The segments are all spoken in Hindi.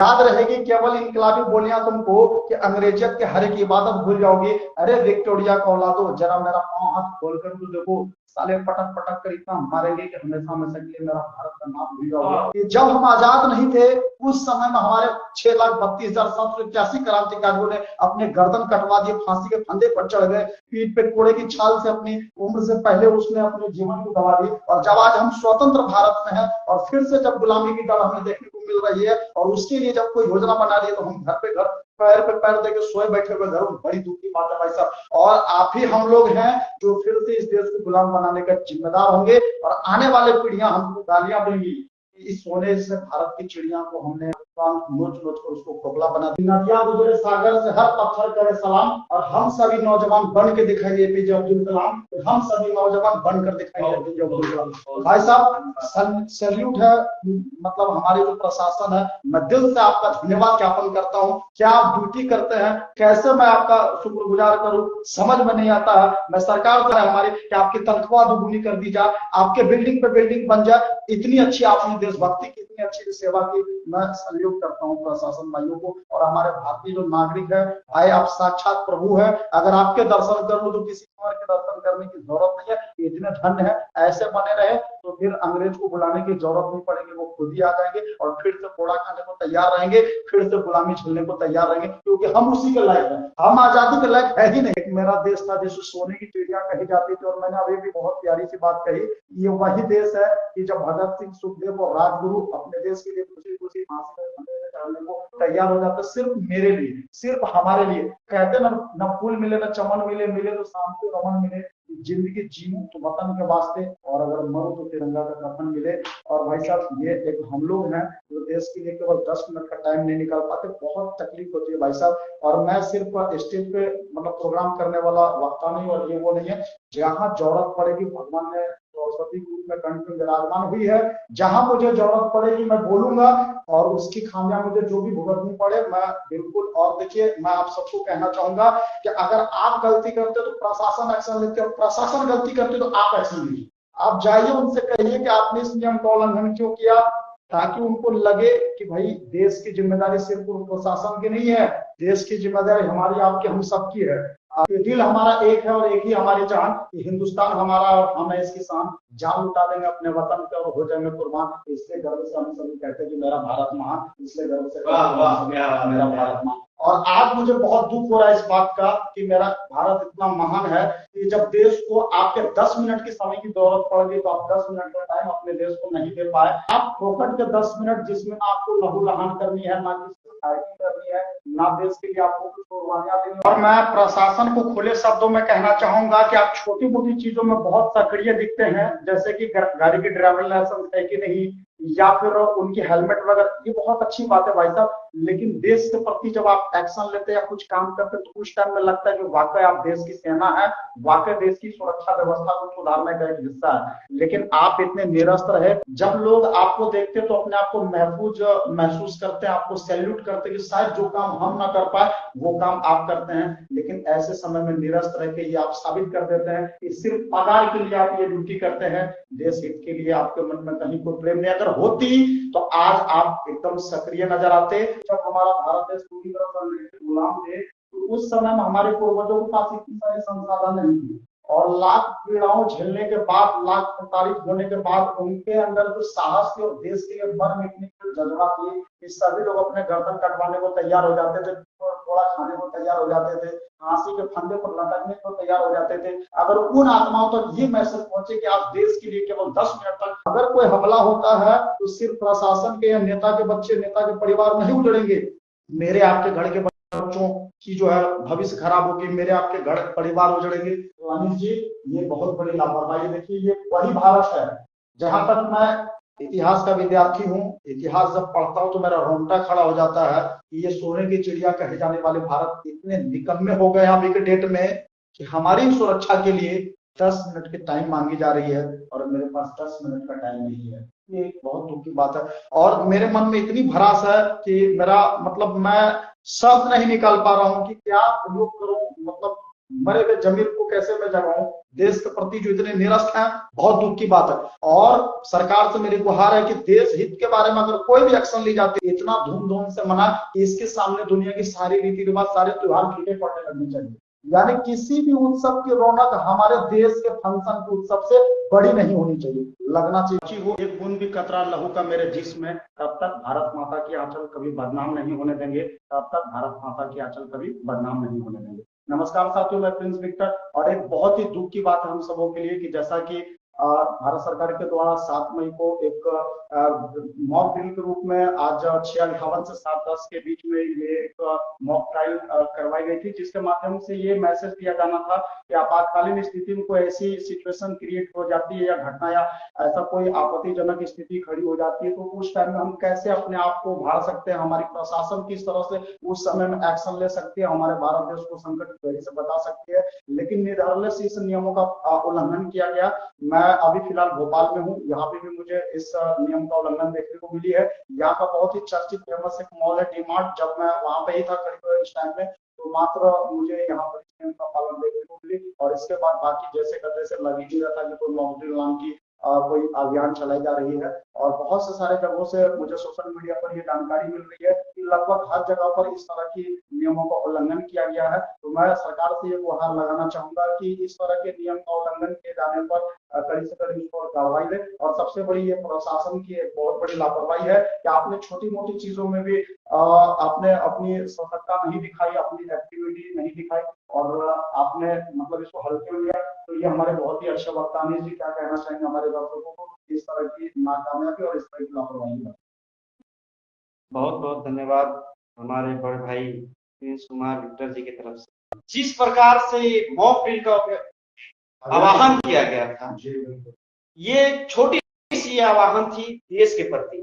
याद रहेगी केवल इनकलाबी बोलियां तुमको कि अंग्रेजियत के हर एक इबादत भूल जाओगी। अरे विक्टोरिया का औलादो, जरा मेरा पांव हाथ खोलकर तो देखो, साले पटक पटक कर इतना मारेंगे कि हमेशा हमेशा के लिए मेरा भारत का नाम भूल जाओगे। जब हम आजाद नहीं थे उस समय में हमारे 6,32,781 क्रांतिकारियों ने अपने गर्दन कटवा दिए, फांसी के फंदे पर चढ़ गए, पीठ पे कोड़े की छाल से अपनी उम्र से पहले उसने अपने जीवन को गंवा दी। और जब आज हम स्वतंत्र भारत में हैं और फिर से जब गुलामी की डर हमें देखने को मिल रही है और उसके लिए जब कोई योजना बना रही है तो हम घर पे घर पैर पे पैर देके सोए बैठे हुए घर, बड़ी दुख की बात है भाई साहब। और आप ही हम लोग हैं जो फिर से इस देश को गुलाम बनाने का जिम्मेदार होंगे और आने वाले पीढ़ियां हमको गालियां देंगी। इस सोने से भारत की चिड़िया को हमने नोच नोच कर उसको खोखला बना दिया। नदियां गुजरे सागर से हर पत्थर करे सलाम, और हम सभी नौजवान बन के दिखाई एपीजे अब्दुल कलाम, हम सभी नौजवान बनकर दिखाई एपीजे अब्दुल कलाम। भाई साहब सैल्यूट है, मतलब हमारी जो प्रशासन है, मैं दिल से आपका धन्यवाद ज्ञापन करता हूँ। क्या आप ड्यूटी करते हैं, कैसे मैं आपका शुक्रगुजार करूं समझ में नहीं आता है। मैं सरकार से हमारी कि आपकी तनख्वाह दोगुनी कर दी जाए, आपके बिल्डिंग पे बिल्डिंग बन जाए। इतनी अच्छी आपने देशभक्ति की, इतनी अच्छी सेवा की, मैं सहयोग करता हूँ प्रशासन भाइयों को। और हमारे भारतीय जो नागरिक है, भाई आप साक्षात प्रभु है, अगर आपके दर्शन कर लो तो किसी और के दर्शन करने की जरूरत नहीं है। इतने धन्य है, ऐसे बने रहे तो फिर अंग्रेज को बुलाने की जरूरत नहीं पड़ेगी, वो खुद ही आ जाएंगे और फिर से कोड़ा खाने को तैयार रहेंगे, फिर से गुलामी झेलने को तैयार रहेंगे, क्योंकि हम उसी के लायक हैं। हम आजादी के लायक है ही नहीं। मेरा देश था जिसे सोने की चिड़िया कही जाती थी, और मैंने अभी भी बहुत प्यारी सी बात कही, ये वही देश है कि जब भगत सिंह, सुखदेव और राजगुरु अपने देश के लिए खुशी खुशी फांसी में चढ़ने को तैयार हो जाते, सिर्फ मेरे लिए, सिर्फ हमारे लिए। कहते न फूल मिले न चमन मिले, मिले तो शाम को रमन मिले, जिंदगी जीऊं तो वतन के वास्ते, और अगर मरूं तो तिरंगा का कफन मिले। और भाई साहब ये एक हम लोग हैं जो देश के लिए केवल 10 मिनट का टाइम नहीं निकाल पाते, बहुत तकलीफ होती है भाई साहब। और मैं सिर्फ स्टेज पे मतलब प्रोग्राम करने वाला वक्ता नहीं और ये वो नहीं है, जहां जरूरत पड़ेगी भगवान ने सरस्वती के रूप में कंठ में विराजमान हुई है, जहां मुझे जरूरत पड़ेगी मैं बोलूंगा, और उसकी खामियां मुझे जो भी भुगतनी पड़े मैं बिल्कुल। और देखिए मैं आप सबको कहना चाहूंगा कि अगर आप गलती करते तो प्रशासन एक्शन लेते, और प्रशासन गलती करते तो आप एक्शन लीजिए। आप जाइए उनसे कहिए कि आपने इस नियम का उल्लंघन क्यों किया, ताकि उनको लगे कि भाई देश की जिम्मेदारी सिर्फ प्रशासन की नहीं है, देश की जिम्मेदारी हमारी आपकी हम सबकी है। दिल हमारा एक है और एक ही हमारी जान, हिंदुस्तान हमारा और हम है इसकी शान, जान लुटा देंगे अपने वतन पे और हो जाएंगे कुर्बान। इसलिए गर्व से हम सभी कहते हैं कि मेरा भारत महान, इसलिए गर्व से मेरा भारत महान। और आज मुझे बहुत दुख हो रहा है इस बात का कि मेरा भारत इतना महान है कि जब देश को आपके 10 मिनट की समय की जरूरत पड़ गई तो आप 10 मिनट का टाइम अपने देश को नहीं दे पाए। आप फोकट के 10 मिनट जिसमें आपको लहू लहान करनी है, ना कि सोसाइटी करनी है, ना देश के लिए आपको कुछ कुर्बानियां देनी। और मैं प्रशासन को खुले शब्दों में कहना चाहूंगा कि आप छोटी मोटी चीजों में बहुत सक्रिय दिखते हैं, जैसे कि गाड़ी की ड्राइविंग लाइसेंस है कि नहीं, या फिर उनकी हेलमेट वगैरह, ये बहुत अच्छी बात है भाई साहब। लेकिन देश के प्रति जब आप एक्शन लेते हैं या कुछ काम करते हैं तो उस टाइम में लगता है कि वाकई आप देश की सेना है, वाकई देश की सुरक्षा व्यवस्था को सुधारने का एक हिस्सा है। लेकिन आप इतने निरस्त रहे, जब लोग आपको देखते हैं तो अपने आप को महफूज महसूस करते हैं, आपको सैल्यूट करते हैं कि शायद जो काम हम ना कर पाए वो काम आप करते हैं। लेकिन ऐसे समय में निरस्त रह के ये आप साबित कर देते हैं कि सिर्फ पगार के लिए आप ये ड्यूटी करते हैं, देश हित के लिए आपके मन में कहीं कोई प्रेम नहीं। अगर होती तो आज आप एकदम सक्रिय नजर आते। जब हमारा भारत देश पूरी तरह से गुलाम थे तो उस समय में हमारे पूर्वजों के पास इतनी सारी संसाधन नहीं थी, और लाख पीड़ाओं झेलने के बाद, लाख प्रताड़ित होने के बाद उनके अंदर जो साहस थी और देश के लिए मर मिटने के जज्बा थी, इस सभी लोग अपने गर्दन कटवाने को तैयार हो जाते थे, थोड़ा खाने को तैयार हो जाते थे, फांसी के फंदे पर लटकने को तैयार हो जाते थे। अगर उन आत्माओं तक ये मैसेज पहुंचे कि आप देश के लिए केवल 10 मिनट तक, अगर कोई हमला होता है तो सिर्फ प्रशासन के या नेता के बच्चे, नेता के परिवार नहीं उजड़ेंगे, मेरे आपके घर के बच्चों की जो है भविष्य खराब होगी, मेरे आपके घर परिवार उजड़ेंगे। तो अनिल जी ये बहुत बड़ी लापरवाही। देखिए ये वही भारत है, जहां तक मैं इतिहास का विद्यार्थी हूँ, इतिहास जब पढ़ता हूँ तो मेरा रोंगटा खड़ा हो जाता है कि ये सोने की चिड़िया कहे जाने वाले भारत इतने निकम्मे हो गए अभी के डेट में कि हमारी सुरक्षा के लिए 10 मिनट की टाइम मांगी जा रही है और मेरे पास 10 मिनट का टाइम नहीं है। ये एक बहुत दुख की बात है। और मेरे मन में इतनी भड़ास है कि मेरा मतलब मैं शब्द नहीं निकाल पा रहा हूँ कि क्या लोग करूं। मतलब मरे हुए जमीर को कैसे मैं जगाऊं? देश के प्रति जो इतने निरस्त हैं, बहुत दुख की बात है। और सरकार से मेरी गुहार है कि देश हित के बारे में अगर कोई भी एक्शन ली जाती है, इतना धूमधाम से मना कि इसके सामने दुनिया की सारी रीति रिवाज, सारे त्योहार फीके पड़ने लगने चाहिए। यानी किसी भी उत्सव की रौनक हमारे देश के फंक्शन के उत्सव से बड़ी नहीं होनी चाहिए, लगना चाहिए। वो एक बूंद भी कतरा लहू का मेरे जिस्म में, तब तक भारत माता की आंचल कभी बदनाम नहीं होने देंगे, तब तक भारत माता की आंचल कभी बदनाम नहीं होने देंगे। नमस्कार साथियों, मैं प्रिंस विक्टर। और एक बहुत ही दुख की बात है हम सबों के लिए कि जैसा कि भारत सरकार के द्वारा 7 मई को एक मॉक ड्रिल के रूप में आज 6:58 से 7:10 के बीच में ये एक मॉक ट्रायल करवाई गई थी, जिसके माध्यम से ये मैसेज दिया जाना था कि आपातकालीन स्थिति में कोई ऐसी सिचुएशन क्रिएट हो जाती है या घटना या ऐसा कोई आपत्तिजनक स्थिति खड़ी हो जाती है, तो उस टाइम में हम कैसे अपने आप को उभार सकते हैं, हमारी प्रशासन किस तरह से उस समय में एक्शन ले सकती है, हमारे भारत देश को संकट की घड़ी से बचा सकती है। लेकिन निर्दय से इस नियमों का उल्लंघन किया गया। मैं अभी फिलहाल भोपाल में हूँ, यहाँ पे भी मुझे इस नियम का उल्लंघन देखने को मिली है। यहाँ का बहुत ही चर्चित फेमस एक मॉल है डी-मार्ट, जब मैं वहां पे ही था करीब इस टाइम में, तो मात्र मुझे यहाँ पर इस नियम का पालन देखने को मिली। और इसके बाद बाकी जैसे करते से लगी ही रहता कि कोई मॉकड्रिल नाम की कोई अभियान चलाई जा रही है। और बहुत से सारे जगहों से मुझे सोशल मीडिया पर ये जानकारी मिल रही है कि लगभग हर जगह पर इस तरह की नियमों का उल्लंघन किया गया है। तो मैं सरकार से ये गुहार लगाना चाहूंगा कि इस तरह के नियम का उल्लंघन किए जाने पर कड़ी से कड़ी उस पर कार्रवाई ले। और सबसे बड़ी ये प्रशासन की एक बहुत बड़ी लापरवाही है कि आपने छोटी मोटी चीजों में भी आपने अपनी सतर्कता नहीं दिखाई, अपनी एक्टिविटी नहीं दिखाई और आपने मतलब इसको हल्के में लिया। तो ये हमारे बहुत ही अच्छे वक्ता अनिल जी क्या कहना चाहेंगे हमारे दर्शकों को इस तरह की नाकामयाबी और इस तरह की लापरवाही में? बहुत बहुत धन्यवाद हमारे बड़े भाई प्रिंस कुमार विक्टर जी की तरफ से। जिस प्रकार से मॉक ड्रिल का आह्वान किया गया था, ये छोटी सी आह्वान थी देश के प्रति,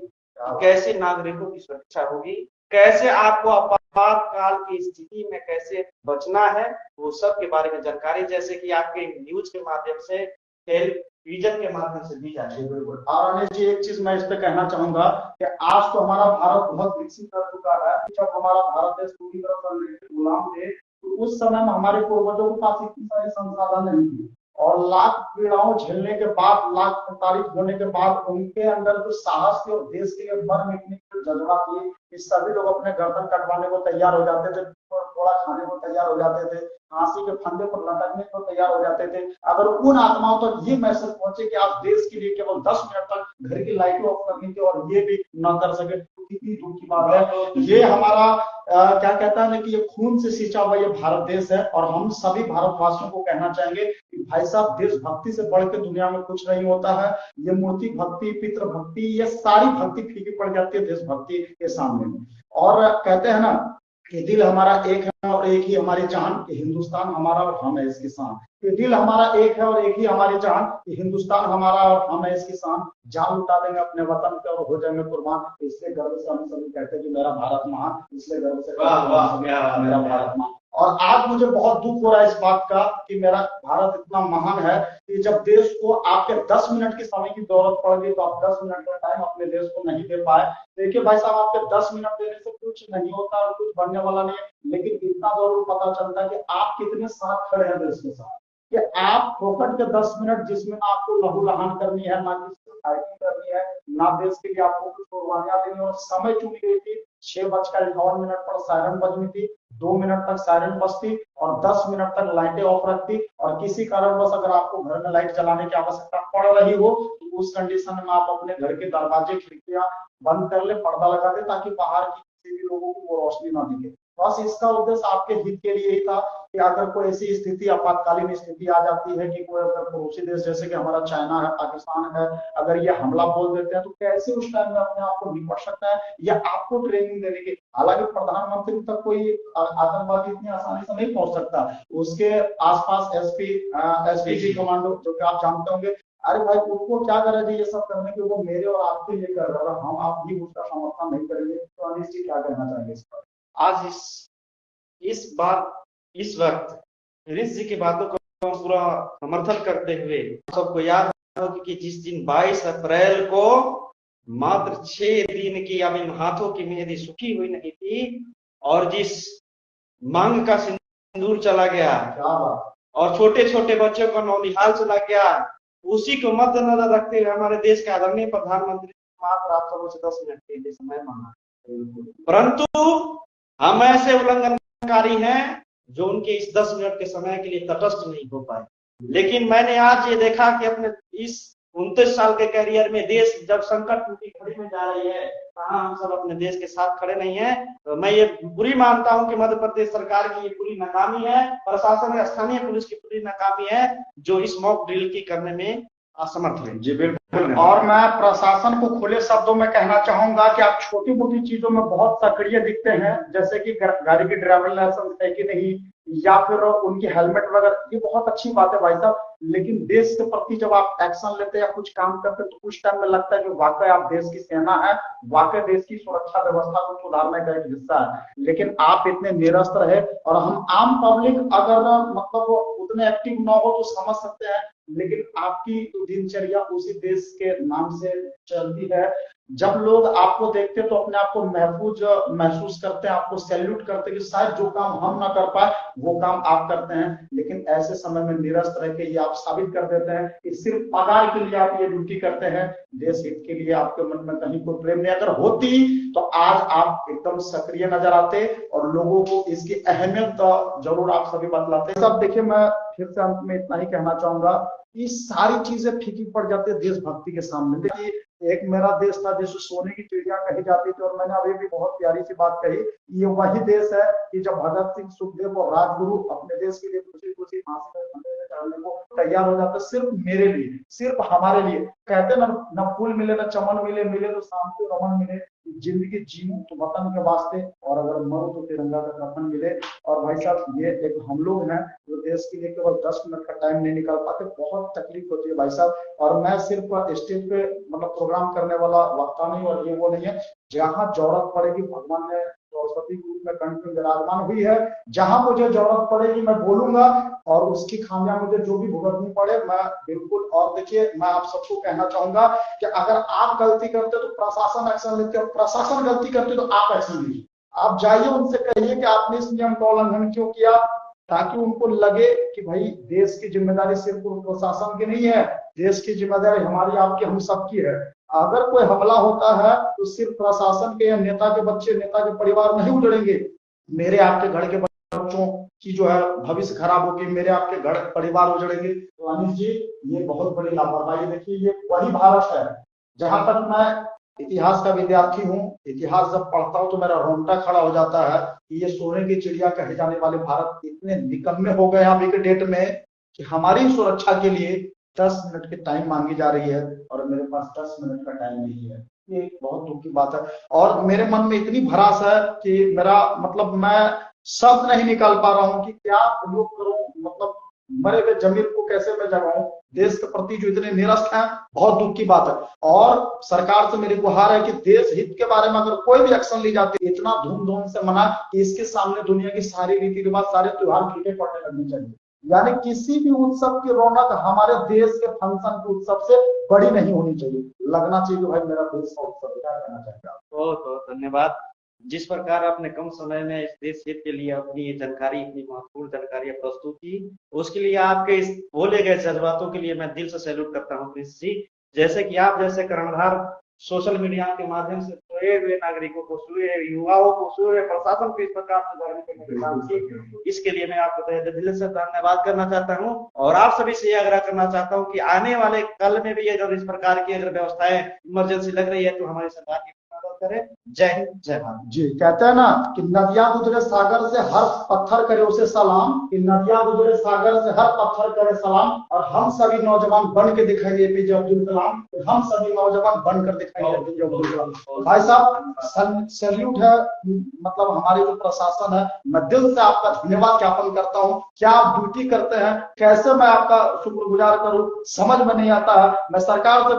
कैसे नागरिकों की सुरक्षा होगी, कैसे आपको आपातकाल की स्थिति में कैसे बचना है, वो सब के बारे में जानकारी जैसे कि आपके न्यूज के माध्यम से, टेलीविजन के माध्यम से दी जाती है। और अनिल जी एक चीज मैं इस पे कहना चाहूंगा कि आज तो हमारा भारत बहुत विकसित कर चुका है। जब हमारा भारत देश पूरी तरह से गुलाम थे, तो उस समय में हमारे पूर्वजों के पास इतनी सारी संसाधन नहीं थी और लाख पीड़ाओं झेलने के बाद, लाख प्रताड़ित होने के बाद उनके अंदर जो साहस थी और देश के लिए मर मिटने की जज्बा थी कि सभी लोग अपने गर्दन कटवाने को तैयार हो जाते थे, थोड़ा खाने को तैयार हो जाते थे, फांसी के फंदे पर लटकने को तैयार हो जाते थे। अगर उन आत्माओं तक ये मैसेज पहुंचे कि आप देश के लिए केवल 10 मिनट तक घर की लाइटें ऑफ करनी थी और ये भी न कर सके, कितनी दुख की बात है। ये हमारा क्या कहता है ना कि ये खून से सींचा हुआ ये भारत देश है और हम सभी भारतवासियों को कहना चाहेंगे कि भाई साहब, देशभक्ति से बढ़ के दुनिया में कुछ नहीं होता है। ये मूर्ति भक्ति, पितृ भक्ति, ये सारी भक्ति फीकी पड़ जाती है देशभक्ति के सामने। और कहते हैं ना कि दिल हमारा एक है और एक ही हमारी जान, कि हिंदुस्तान हमारा और हम है इसकी शान। कि दिल हमारा एक है और एक ही हमारी जान, कि हिंदुस्तान हमारा और हम है इसकी शान। जान लुटा देंगे अपने वतन पे और हो जाएंगे कुर्बान। इसलिए गर्व से हम सभी कहते हैं कि मेरा भारत महान, इसलिए गर्व से मेरा भारत महान। और आज मुझे बहुत दुख हो रहा है इस बात का कि मेरा भारत इतना महान है कि जब देश को आपके 10 मिनट के समय की जरूरत पड़ गई तो आप 10 मिनट का टाइम अपने देश को नहीं दे पाए। देखिए भाई साहब, आपके 10 मिनट देने से कुछ नहीं होता और कुछ बनने वाला नहीं है, लेकिन इतना जरूर पता चलता है कि आप कितने साथ खड़े हैं देश के साथ। कि आप फोकट के 10 मिनट जिसमें आपको लहू लहान करनी है, ना किसी से फाइटिंग करनी है, ना देश के लिए आपको कुछ कुर्बानियां देनी, और समय चुनी गई थी 6:51 पर सायरन बजनी थी, 2 मिनट तक सायरन बजती और 10 मिनट तक लाइटें ऑफ रखती। और किसी कारणवश अगर आपको घर में लाइट जलाने की आवश्यकता पड़ रही हो तो उस कंडीशन में आप अपने घर के दरवाजे खिड़कियां बंद कर ले, पर्दा लगा दे, ताकि बाहर की किसी भी लोगों को वो रोशनी ना दिखे। बस इसका उद्देश्य आपके हित के लिए ही था कि अगर कोई ऐसी स्थिति, आपातकालीन स्थिति आ जाती है कि कोई अगर पड़ोसी देश जैसे कि हमारा चाइना है, पाकिस्तान है, अगर ये हमला बोल देते हैं तो कैसे उस टाइम में अपने आप को निपट सकता है या आपको ट्रेनिंग देने की। हालांकि प्रधानमंत्री तक कोई आतंकवादी इतनी आसानी से नहीं पहुंच सकता, उसके आसपास एसपीजी कमांडो जो कि आप जानते होंगे। अरे भाई, उनको क्या करें ये सब करने के, वो मेरे और आपके लिए कर रहा है, हम आप भी उसका समर्थन नहीं करेंगे। तो अनिश जी क्या कहना चाहेंगे इस पर? आज इस वक्त प्रिंस जी की बातों को पूरा समर्थन करते हुए सबको याद हो कि जिस दिन 22 अप्रैल को मात्र 6 दिन की अब इन हाथों की मेहंदी सूखी हुई नहीं थी और जिस मांग का सिंदूर चला गया क्या बात। और छोटे छोटे बच्चों का नौनिहाल चला गया। उसी को मद्देनजर रखते हुए हमारे देश के आदरणीय प्रधानमंत्री मात्र आप सबों से 10 मिनट के लिए समय मांगा, परंतु हम ऐसे उल्लंघनकारी हैं जो उनके इस 10 मिनट के समय के लिए तटस्थ नहीं हो पाए। लेकिन मैंने आज ये देखा कि अपने इस 29 साल के करियर में देश जब संकट की घड़ी में जा रही है, कहाँ हम सब अपने देश के साथ खड़े नहीं है। तो मैं ये बुरी मानता हूं कि मध्य प्रदेश सरकार की ये पूरी नाकामी है, प्रशासन स्थानीय पुलिस की पूरी नाकामी है जो इस मॉक ड्रिल की करने में असमर्थ है। जी बिल्कुल। और मैं प्रशासन को खुले शब्दों में कहना चाहूंगा कि आप छोटी मोटी चीजों में बहुत सक्रिय दिखते हैं, जैसे कि गाड़ी की ड्राइविंग लाइसेंस है कि नहीं, या फिर उनकी हेलमेट वगैरह, ये बहुत अच्छी बात है भाई साहब। लेकिन देश के प्रति जब आप एक्शन लेते हैं या कुछ काम करते हैं तो कुछ टाइम में लगता है कि वाकई आप देश की सेना है, वाकई देश की सुरक्षा व्यवस्था को सुधारने का एक हिस्सा है। लेकिन आप इतने निरस्त रहे, और हम आम पब्लिक अगर मतलब उतने एक्टिव ना हो तो समझ सकते हैं, लेकिन आपकी दिनचर्या उसी देश के नाम से चलती है। जब लोग आपको देखते हैं तो अपने आप को महफूज महसूस करते हैं, आपको सैल्यूट करते हैं कि शायद जो काम हम ना कर पाए वो काम आप करते हैं। लेकिन ऐसे समय में निरस्त रह के ये आप साबित कर देते हैं कि सिर्फ पगार के लिए आप ये ड्यूटी करते हैं, देश हित के लिए आपके मन में कहीं कोई प्रेम नहीं। अगर होती तो आज आप एकदम सक्रिय नजर आते और लोगों को इसकी अहमियत जरूर आप सभी बतलाते। सब देखिए, मैं फिर से अंत में इतना ही कहना चाहूंगा, ये सारी चीजें फीकी पड़ जाती है देशभक्ति के सामने। देखिए, एक मेरा देश था जिसे सोने की चिड़िया कही जाती थी, और मैंने अभी भी बहुत प्यारी सी बात कही, ये वही देश है कि जब भगत सिंह, सुखदेव और राजगुरु अपने देश के लिए खुशी खुशी फांसी में चढ़ने को तैयार हो जाते, सिर्फ मेरे लिए, सिर्फ हमारे लिए। कहते न फूल मिले न चमन मिले, मिले तो शाम को रमन मिले, जिंदगी जीऊं तो वतन के वास्ते, और अगर मरूं तो तिरंगा का कफन मिले। और भाई साहब, ये एक हम लोग हैं जो देश के लिए केवल 10 मिनट का टाइम नहीं निकाल पाते, बहुत तकलीफ होती है भाई साहब। और मैं सिर्फ स्टेज पे मतलब प्रोग्राम करने वाला वक्ता नहीं, और ये वो नहीं है, जहां जरूरत पड़ेगी भगवान ने सरस्वती के रूप में कंठ में विराजमान हुई है, जहां मुझे जरूरत पड़ेगी मैं बोलूंगा, और उसकी खामियां मुझे जो भी भुगतनी पड़े मैं बिल्कुल। और देखिए, मैं आप सबको कहना चाहूंगा कि अगर आप गलती करते तो प्रशासन एक्शन लेते, और प्रशासन गलती करते तो आप एक्शन लीजिए। आप जाइए उनसे कहिए कि आपने इस नियम का उल्लंघन क्यों किया, ताकि उनको लगे कि भाई देश की जिम्मेदारी सिर्फ प्रशासन की नहीं है, देश की जिम्मेदारी हमारी, आपकी, हम सबकी है। अगर कोई हमला होता है तो सिर्फ प्रशासन के या नेता के बच्चे, नेता के परिवार नहीं उजड़ेंगे, मेरे आपके घर के बच्चों की जो है भविष्य खराब होगी, मेरे आपके घर परिवार उजड़ेंगे। तो अनिल जी, ये बहुत बड़ी लापरवाही। देखिए, ये वही भारत है। जहां तक मैं इतिहास का विद्यार्थी हूँ, इतिहास जब पढ़ता हूँ तो मेरा रोंगटा खड़ा हो जाता है कि ये सोने की चिड़िया कहे जाने वाले भारत इतने निकम्मे हो गए अभी के डेट में कि हमारी सुरक्षा के लिए 10 मिनट की टाइम मांगी जा रही है, और मेरे पास 10 मिनट का टाइम नहीं है। ये बहुत दुख की बात है, और मेरे मन में इतनी भड़ास है कि मेरा मतलब मैं शब्द नहीं निकाल पा रहा हूँ कि क्या उपयोग करूं, मतलब मरे हुए जमीर को कैसे मैं जगाऊं। देश के प्रति जो इतने निरस्त हैं, बहुत दुख की बात है। और सरकार से मेरी गुहार है कि देश हित के बारे में अगर कोई भी एक्शन ली जाती है, इतना धूमधाम से मना कि इसके सामने दुनिया की सारी रीति रिवाज, सारे त्योहार फीके पड़ने लगने चाहिए। यानी किसी भी उत्सव की रौनक हमारे देश के फंक्शन के उत्सव से बड़ी नहीं होनी चाहिए, लगना चाहिए भाई मेरा देश का उत्सव। क्या कहना चाहेंगे आप? बहुत बहुत धन्यवाद। जिस प्रकार आपने कम समय में इस देश हित के लिए अपनी जानकारी, इतनी महत्वपूर्ण जानकारी प्रस्तुत की, उसके लिए आपके इस बोले गए जज्बातों के लिए मैं दिल से सैल्यूट करता हूं प्रिंस जी। जैसे कि आप जैसे कर्णधार सोशल मीडिया के माध्यम से सोए हुए नागरिकों को, सोए युवाओं को, सोए प्रशासन को इस प्रकार से जागरूक करने के काम की, इसके लिए मैं आपको दिल से धन्यवाद करना चाहता हूं। और आप सभी से आग्रह करना चाहता हूं कि आने वाले कल में भी अगर इस प्रकार की अगर व्यवस्थाएं इमरजेंसी लग रही है तो हमारी सरकार की मदद करें। जय हिंद, जय भारत। जी, कहते हैं ना कि नदियां गुजरे सागर से, हर पत्थर करे उसे सलाम, कि नदियां गुजरे सागर से, हर पत्थर करे सलाम, और हम सभी नौजवान बन के दिखाएंगे एपीजे अब्दुल कलाम, हम सभी नौजवान बनकर दिखाएंगे एपीजे अब्दुल कलाम। भाई साहब, सैल्यूट है, मतलब हमारी जो प्रशासन है, मैं दिल से आपका धन्यवाद ज्ञापन करता हूँ। क्या आप ड्यूटी करते हैं, कैसे मैं आपका शुक्रगुजार करूं, समझ में नहीं आता है। मैं सरकार से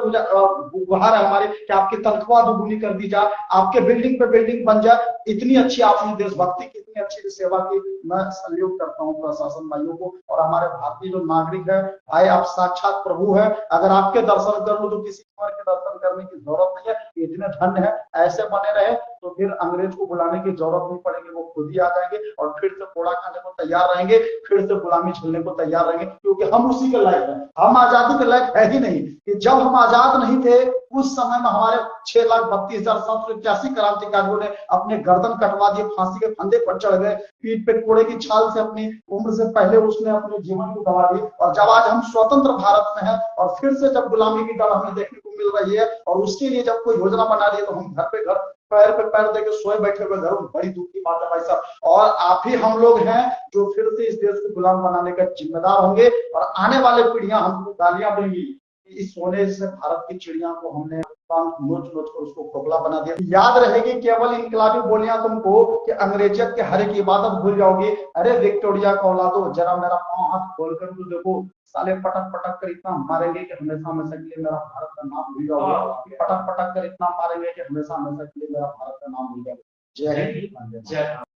गुहार है हमारी कि आपकी तनख्वाह दोगुनी कर दी जाए, आपके बिल्डिंग पे बिल्डिंग बन जाए। इतनी अच्छी आपने देशभक्ति की, इतनी अच्छी सेवा की, मैं सैल्यूट करता हूँ प्रशासन भाइयों को। और हमारे भारतीय जो नागरिक है, भाई आप साक्षात प्रभु है, अगर आपके दर्शन कर लो तो किसी और के दर्शन करने की जरूरत नहीं है। कि इतने धन्य है, ऐसे बने रहे तो फिर अंग्रेज को बुलाने की जरूरत नहीं पड़ेगी, वो खुद ही आ जाएंगे और फिर से कोड़ा खाने को तैयार रहेंगे, फिर से गुलामी झेलने को तैयार रहेंगे, क्योंकि हम उसी के लायक हैं। हम आजादी के लायक है ही नहीं। कि जब हम आजाद नहीं थे उस समय में हमारे 6,32,781 क्रांतिकारियों ने अपने गर्दन कटवा दिए, फांसी के फंदे पर चढ़ गए, पीठ पे कोड़े की छाल से अपनी उम्र से पहले उसने अपने जीवन को गंवा दी। और जब आज हम स्वतंत्र भारत में हैं और फिर से जब गुलामी की डर हमें देखने को मिल रही है और उसके लिए जब कोई योजना बना रही है तो हम घर पे घर पैर पे पैर देके सोए बैठे हुए घर, बड़ी दुख की बात है भाई साहब। और आप ही हम लोग हैं जो फिर से इस देश को गुलाम बनाने का जिम्मेदार होंगे और आने वाले पीढ़ियां हमको गालियां देंगी कि इस सोने से भारत की चिड़िया को हमने नोच नोच कर उसको खोखला बना दिया। याद रहेगी केवल इनकलाबी बोलियां तुमको कि अंग्रेजियत के हर एक इबादत भूल जाओगी। अरे विक्टोरिया का औलादो, जरा मेरा पांव हाथ खोल कर तो देखो, साले पटक पटक कर इतना मारेंगे कि हमेशा हमेशा के लिए मेरा भारत का नाम भूल जाओगे। पटक पटक कर इतना मारेंगे कि हमेशा हमेशा के लिए मेरा भारत का नाम भूल जाओगे। जय हिंद।